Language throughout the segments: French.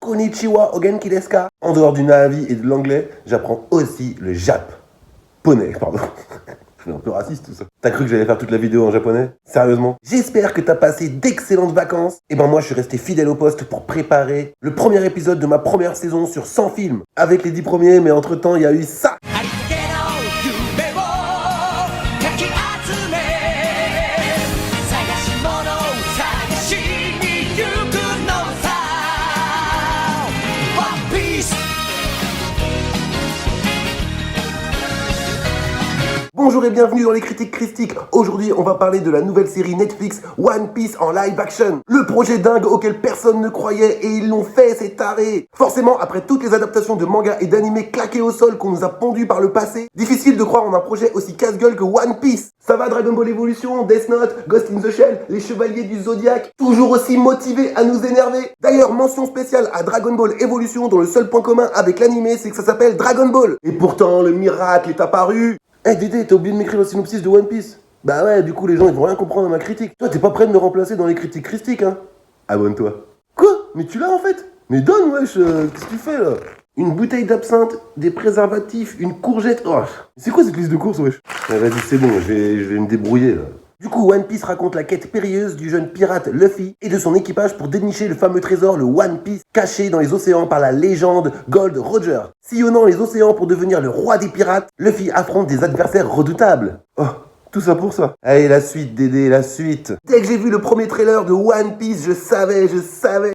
Konnichiwa Ogenki desu ka. En dehors du Navi et de l'anglais, j'apprends aussi le japonais, pardon. C'est un peu raciste tout ça. T'as cru que j'allais faire toute la vidéo en japonais? Sérieusement? J'espère que t'as passé d'excellentes vacances. Et ben moi je suis resté fidèle au poste pour préparer le premier épisode de ma première saison sur 100 films. Avec les 10 premiers, mais entre temps il y a eu ça. Bonjour et bienvenue dans les critiques christiques. Aujourd'hui, on va parler de la nouvelle série Netflix One Piece en live action. Le projet dingue auquel personne ne croyait et ils l'ont fait, c'est taré. Forcément, après toutes les adaptations de manga et d'animés claqués au sol qu'on nous a pondus par le passé, difficile de croire en un projet aussi casse-gueule que One Piece. Ça va Dragon Ball Evolution, Death Note, Ghost in the Shell, les Chevaliers du Zodiaque, toujours aussi motivés à nous énerver. D'ailleurs, mention spéciale à Dragon Ball Evolution dont le seul point commun avec l'animé, c'est que ça s'appelle Dragon Ball. Et pourtant, le miracle est apparu. Eh Dédé, t'as oublié de m'écrire le synopsis de One Piece? Bah ouais, du coup les gens ils vont rien comprendre à ma critique. Toi t'es pas prêt de me remplacer dans les critiques christiques, hein? Abonne-toi. Quoi? Mais tu l'as en fait? Mais donne wesh, qu'est-ce que tu fais là? Une bouteille d'absinthe, des préservatifs, une courgette, oh. C'est quoi cette liste de courses wesh? Vas-y c'est bon, je vais me débrouiller là. Du coup, One Piece raconte la quête périlleuse du jeune pirate Luffy et de son équipage pour dénicher le fameux trésor, le One Piece, caché dans les océans par la légende Gold Roger. Sillonnant les océans pour devenir le roi des pirates, Luffy affronte des adversaires redoutables. Oh, tout ça pour ça. Allez, la suite, Dédé, la suite. Dès que j'ai vu le premier trailer de One Piece, je savais.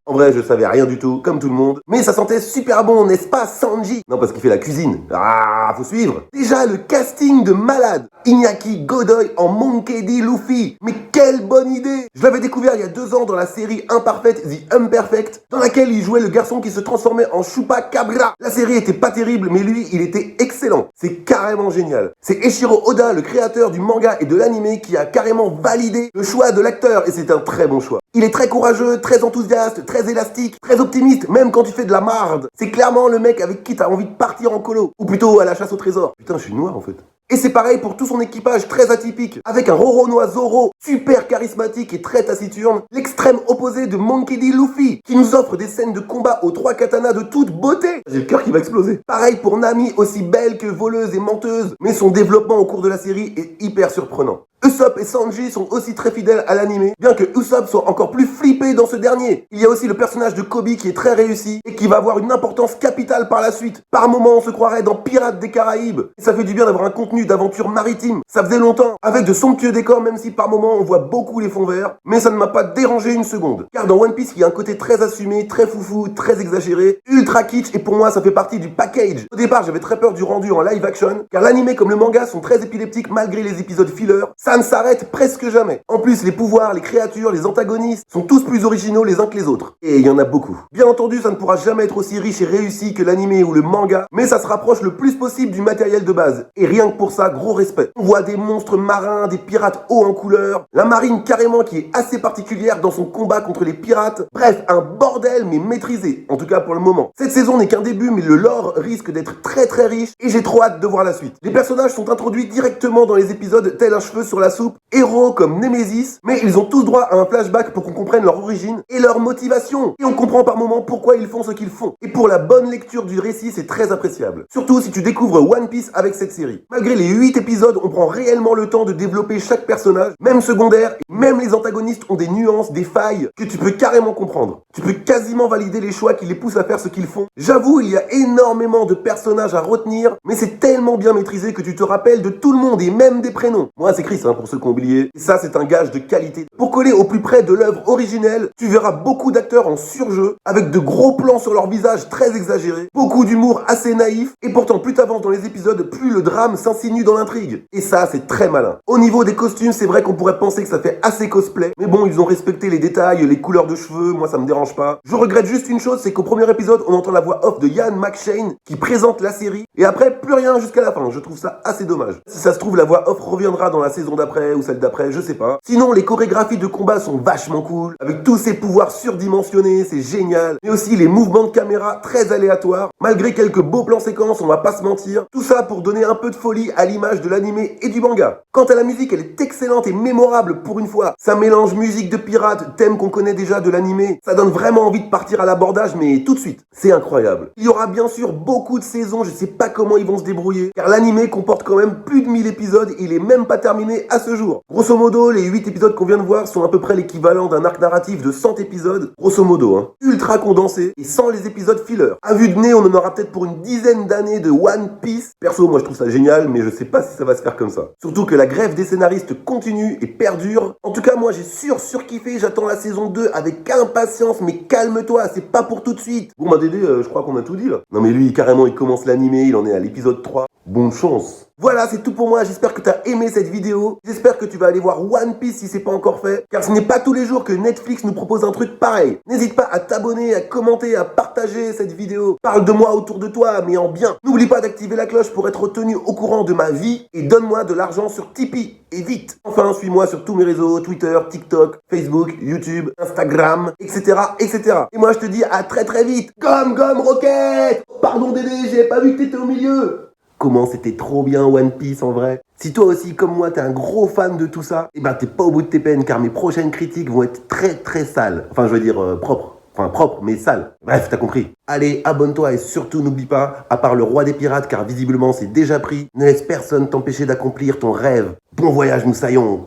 En vrai, je savais rien du tout, comme tout le monde. Mais ça sentait super bon, n'est-ce pas, Sanji? Non, parce qu'il fait la cuisine. Ah, faut suivre. Déjà, le casting de malade. Iñaki Godoy en Monkey D. Luffy. Mais quelle bonne idée! Je l'avais découvert il y a 2 ans dans la série Imperfect, The Imperfect, dans laquelle il jouait le garçon qui se transformait en Chupacabra. La série était pas terrible, mais lui, il était excellent. C'est carrément génial. C'est Eiichiro Oda, le créateur du manga et de l'anime, qui a carrément validé le choix de l'acteur, et c'est un très bon choix. Il est très courageux, très enthousiaste, très élastique, très optimiste, même quand tu fais de la marde. C'est clairement le mec avec qui t'as envie de partir en colo, ou plutôt à la chasse au trésor. Putain, je suis noir en fait. Et c'est pareil pour tout son équipage très atypique, avec un Roronoa Zoro super charismatique et très taciturne, l'extrême opposé de Monkey D. Luffy, qui nous offre des scènes de combat aux 3 katanas de toute beauté. J'ai le cœur qui va exploser. Pareil pour Nami, aussi belle que voleuse et menteuse, mais son développement au cours de la série est hyper surprenant. Usopp et Sanji sont aussi très fidèles à l'anime, bien que Usopp soit encore plus flippé dans ce dernier. Il y a aussi le personnage de Kobe qui est très réussi et qui va avoir une importance capitale par la suite. Par moments, on se croirait dans Pirates des Caraïbes. Et ça fait du bien d'avoir un contenu d'aventure maritime. Ça faisait longtemps, avec de somptueux décors, même si par moments on voit beaucoup les fonds verts. Mais ça ne m'a pas dérangé une seconde. Car dans One Piece, il y a un côté très assumé, très foufou, très exagéré, ultra kitsch, et pour moi, ça fait partie du package. Au départ, j'avais très peur du rendu en live action, car l'anime comme le manga sont très épileptiques malgré les épisodes filler. Ça ne s'arrête presque jamais. En plus, les pouvoirs, les créatures, les antagonistes sont tous plus originaux les uns que les autres. Et il y en a beaucoup. Bien entendu, ça ne pourra jamais être aussi riche et réussi que l'anime ou le manga, mais ça se rapproche le plus possible du matériel de base. Et rien que pour ça, gros respect. On voit des monstres marins, des pirates hauts en couleur, la marine carrément qui est assez particulière dans son combat contre les pirates. Bref, un bordel mais maîtrisé, en tout cas pour le moment. Cette saison n'est qu'un début, mais le lore risque d'être très très riche et j'ai trop hâte de voir la suite. Les personnages sont introduits directement dans les épisodes tel un cheveu sur la soupe, héros comme Nemesis, mais ils ont tous droit à un flashback pour qu'on comprenne leur origine et leur motivation. Et on comprend par moments pourquoi ils font ce qu'ils font. Et pour la bonne lecture du récit, c'est très appréciable. Surtout si tu découvres One Piece avec cette série. Malgré les 8 épisodes, on prend réellement le temps de développer chaque personnage, même secondaire, et même les antagonistes ont des nuances, des failles que tu peux carrément comprendre. Tu peux quasiment valider les choix qui les poussent à faire ce qu'ils font. J'avoue, il y a énormément de personnages à retenir, mais c'est tellement bien maîtrisé que tu te rappelles de tout le monde et même des prénoms. Moi, c'est Chris, pour ceux qui ont oublié. Et ça, c'est un gage de qualité. Pour coller au plus près de l'œuvre originelle, tu verras beaucoup d'acteurs en surjeu, avec de gros plans sur leur visage très exagérés, beaucoup d'humour assez naïf, et pourtant plus t'avances dans les épisodes, plus le drame s'insinue dans l'intrigue. Et ça, c'est très malin. Au niveau des costumes, c'est vrai qu'on pourrait penser que ça fait assez cosplay, mais bon, ils ont respecté les détails, les couleurs de cheveux, moi ça me dérange pas. Je regrette juste une chose, c'est qu'au premier épisode, on entend la voix off de Ian McShane, qui présente la série, et après, plus rien jusqu'à la fin. Je trouve ça assez dommage. Si ça se trouve, la voix off reviendra dans la saison d'après, ou celle d'après, je sais pas. Sinon, les chorégraphies de combat sont vachement cool, avec tous ces pouvoirs surdimensionnés, c'est génial. Mais aussi les mouvements de caméra très aléatoires, malgré quelques beaux plans séquences, on va pas se mentir. Tout ça pour donner un peu de folie à l'image de l'anime et du manga. Quant à la musique, elle est excellente et mémorable pour une fois. fois. Ça mélange musique de pirates, thème qu'on connaît déjà de l'animé. Ça donne vraiment envie de partir à l'abordage, mais tout de suite. C'est incroyable. Il y aura bien sûr beaucoup de saisons, je sais pas comment ils vont se débrouiller, car l'animé comporte quand même plus de 1000 épisodes, il est même pas terminé à ce jour. Grosso modo, les 8 épisodes qu'on vient de voir sont à peu près l'équivalent d'un arc narratif de 100 épisodes, grosso modo, hein. Ultra condensé, et sans les épisodes filler. À vue de nez, on en aura peut-être pour une dizaine d'années de One Piece. Perso, moi je trouve ça génial, mais je sais pas si ça va se faire comme ça. Surtout que la grève des scénaristes continue et perdure. En tout cas, moi j'ai surkiffé, j'attends la saison 2 avec impatience, mais calme-toi, c'est pas pour tout de suite. Bon bah Dédé, je crois qu'on a tout dit là. Non mais lui, carrément, il commence l'animé, il en est à l'épisode 3. Bonne chance. Voilà, c'est tout pour moi, j'espère que tu as aimé cette vidéo. J'espère que tu vas aller voir One Piece si c'est pas encore fait, car ce n'est pas tous les jours que Netflix nous propose un truc pareil. N'hésite pas à t'abonner, à commenter, à partager cette vidéo. Parle de moi autour de toi, mais en bien. N'oublie pas d'activer la cloche pour être tenu au courant de ma vie et donne-moi de l'argent sur Tipeee, et vite. Enfin, suis-moi sur tous mes réseaux, Twitter, TikTok, Facebook, YouTube, Instagram, etc., etc. Et moi, je te dis à très très vite. Gomme Rocket. Pardon Dédé, j'avais pas vu que t'étais au milieu. Comment c'était trop bien One Piece en vrai. Si toi aussi comme moi t'es un gros fan de tout ça, et ben t'es pas au bout de tes peines car mes prochaines critiques vont être très très sales. Enfin je veux dire propres. Enfin propres mais sales. Bref, t'as compris. Allez, abonne-toi et surtout n'oublie pas, à part le roi des pirates car visiblement c'est déjà pris, ne laisse personne t'empêcher d'accomplir ton rêve. Bon voyage Moussaillon.